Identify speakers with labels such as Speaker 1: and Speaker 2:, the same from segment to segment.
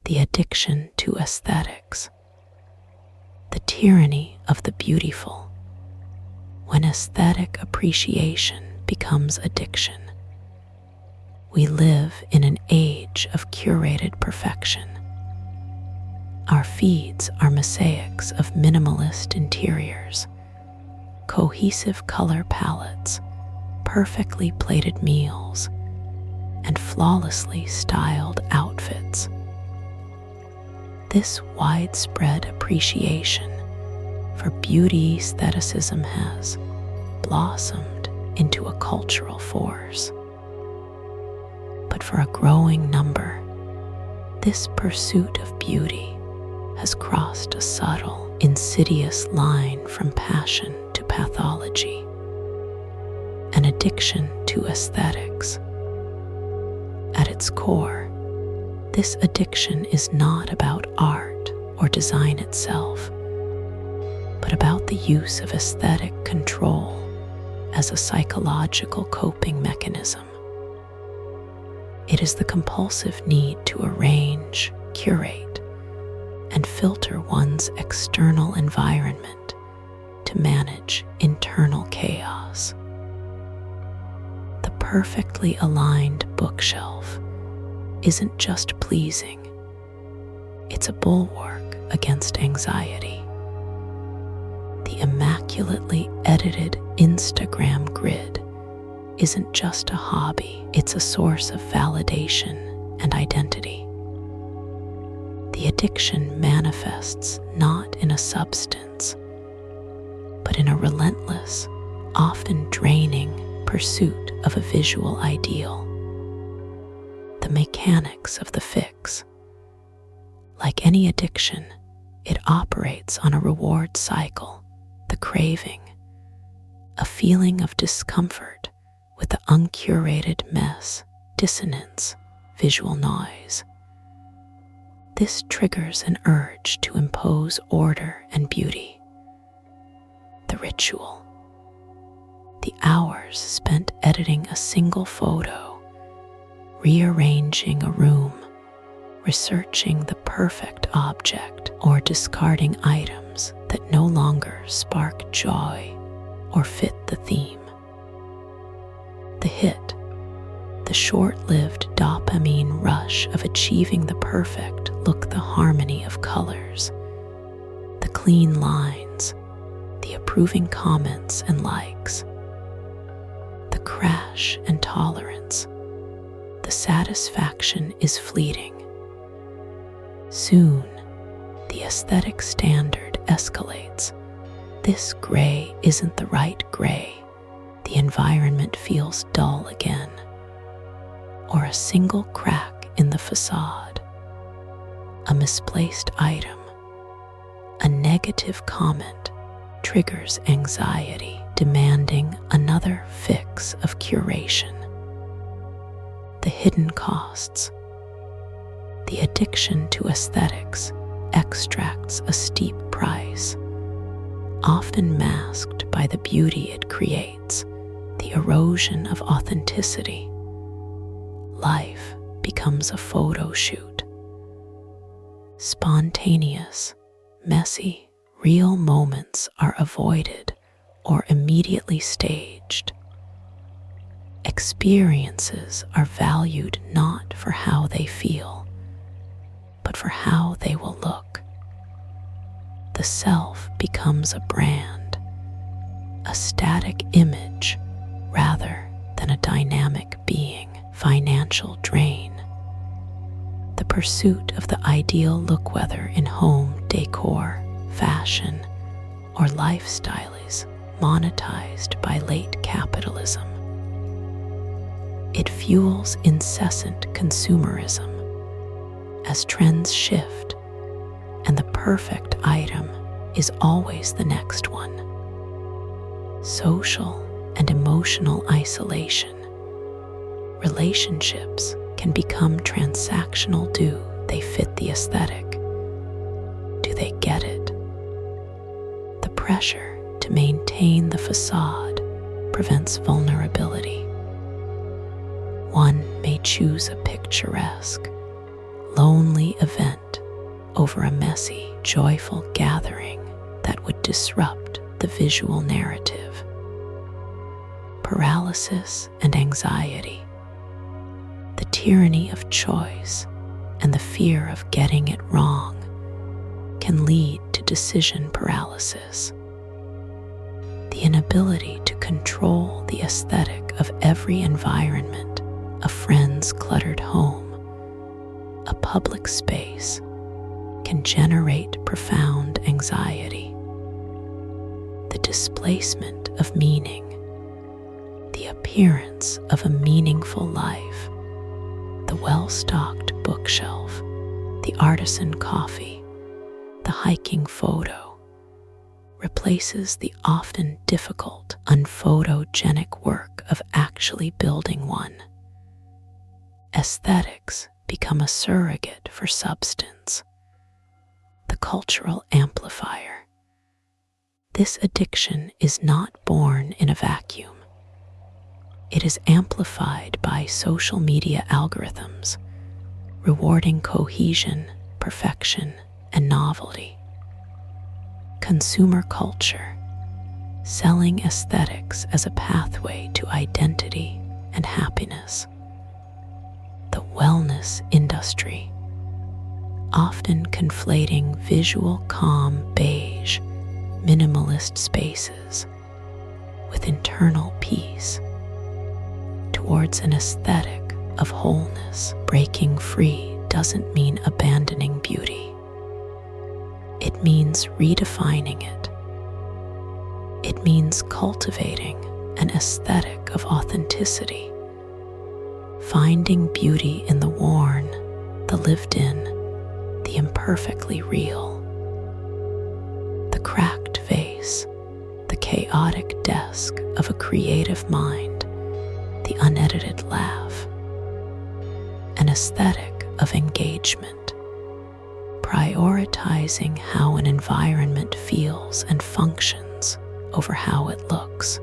Speaker 1: the addiction to aesthetics, the tyranny of the beautiful. When aesthetic appreciation becomes addiction, we live in an age of curated perfection. Our feeds are mosaics of minimalist interiors, cohesive color palettes, perfectly plated meals, and flawlessly styled outfits. This widespread appreciation for beauty aestheticism has blossomed into a cultural force. But for a growing number, this pursuit of beauty has crossed a subtle, insidious line from passion to pathology, an addiction to aesthetics. At its core, this addiction is not about art or design itself, but about the use of aesthetic control as a psychological coping mechanism. It is the compulsive need to arrange, curate, and filter one's external environment to manage internal chaos. The perfectly aligned bookshelf isn't just pleasing, it's a bulwark against anxiety. The immaculately edited Instagram grid isn't just a hobby, it's a source of validation and identity. The addiction manifests not in a substance, but in a relentless, often draining pursuit of a visual ideal. The mechanics of the fix. Like any addiction, it operates on a reward cycle, the craving, a feeling of discomfort with the uncurated mess, dissonance, visual noise. This triggers an urge to impose order and beauty. The ritual. The hours spent editing a single photo, rearranging a room, researching the perfect object, or discarding items that no longer spark joy or fit the theme. The hit, the short-lived dopamine rush of achieving the perfect look, the harmony of colors, the clean lines, the approving comments and likes, the crash and tolerance. The satisfaction is fleeting. Soon, the aesthetic standard escalates. This gray isn't the right gray. The environment feels dull again. Or a single crack in the facade, a misplaced item, a negative comment triggers anxiety, demanding another fix of curation. The hidden costs. The addiction to aesthetics extracts a steep price, often masked by the beauty it creates, the erosion of authenticity. Life becomes a photo shoot. Spontaneous, messy, real moments are avoided or immediately staged. Experiences are valued not for how they feel, but for how they will look. The self becomes a brand, a static image rather than a dynamic being. Financial drain. The pursuit of the ideal look, whether in home decor, fashion, or lifestyle, is monetized by late capitalism. It fuels incessant consumerism as trends shift, and the perfect item is always the next one. Social and emotional isolation. Relationships can become transactional. Do they fit the aesthetic? Do they get it? The pressure to maintain the facade prevents vulnerability. One may choose a picturesque, lonely event over a messy, joyful gathering that would disrupt the visual narrative. Paralysis and anxiety, the tyranny of choice, and the fear of getting it wrong can lead to decision paralysis. The inability to control the aesthetic of every environment, a friend's cluttered home, a public space, can generate profound anxiety. The displacement of meaning, the appearance of a meaningful life, the well-stocked bookshelf, the artisan coffee, the hiking photo, replaces the often difficult, unphotogenic work of actually building one. Aesthetics become a surrogate for substance, the cultural amplifier. This addiction is not born in a vacuum. It is amplified by social media algorithms, rewarding cohesion, perfection, and novelty. Consumer culture, selling aesthetics as a pathway to identity and happiness. The wellness industry, often conflating visual calm beige, minimalist spaces with internal peace towards an aesthetic of wholeness. Breaking free doesn't mean abandoning beauty. It means redefining it. It means cultivating an aesthetic of authenticity, finding beauty in the worn, the lived in, the imperfectly real. The cracked vase, the chaotic desk of a creative mind, the unedited laugh. An aesthetic of engagement, prioritizing how an environment feels and functions over how it looks.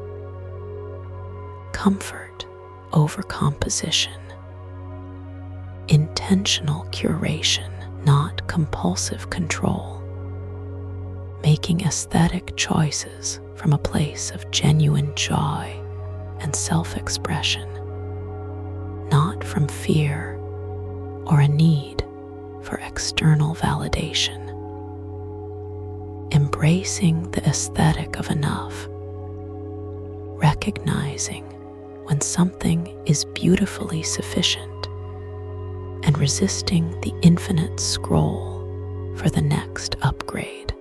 Speaker 1: Comfort over composition. Intentional curation, not compulsive control. Making aesthetic choices from a place of genuine joy and self-expression, not from fear or a need for external validation. Embracing the aesthetic of enough, recognizing when something is beautifully sufficient and resisting the infinite scroll for the next upgrade.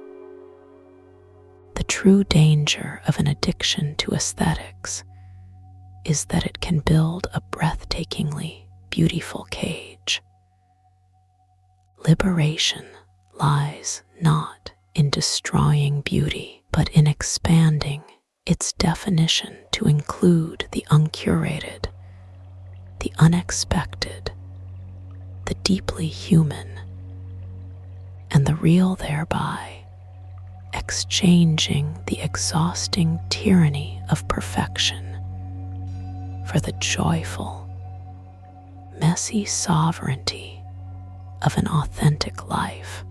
Speaker 1: The true danger of an addiction to aesthetics is that it can build a breathtakingly beautiful cage. Liberation lies not in destroying beauty, but in expanding its definition to include the uncurated, the unexpected, the deeply human, and the real, thereby exchanging the exhausting tyranny of perfection for the joyful, messy sovereignty of an authentic life.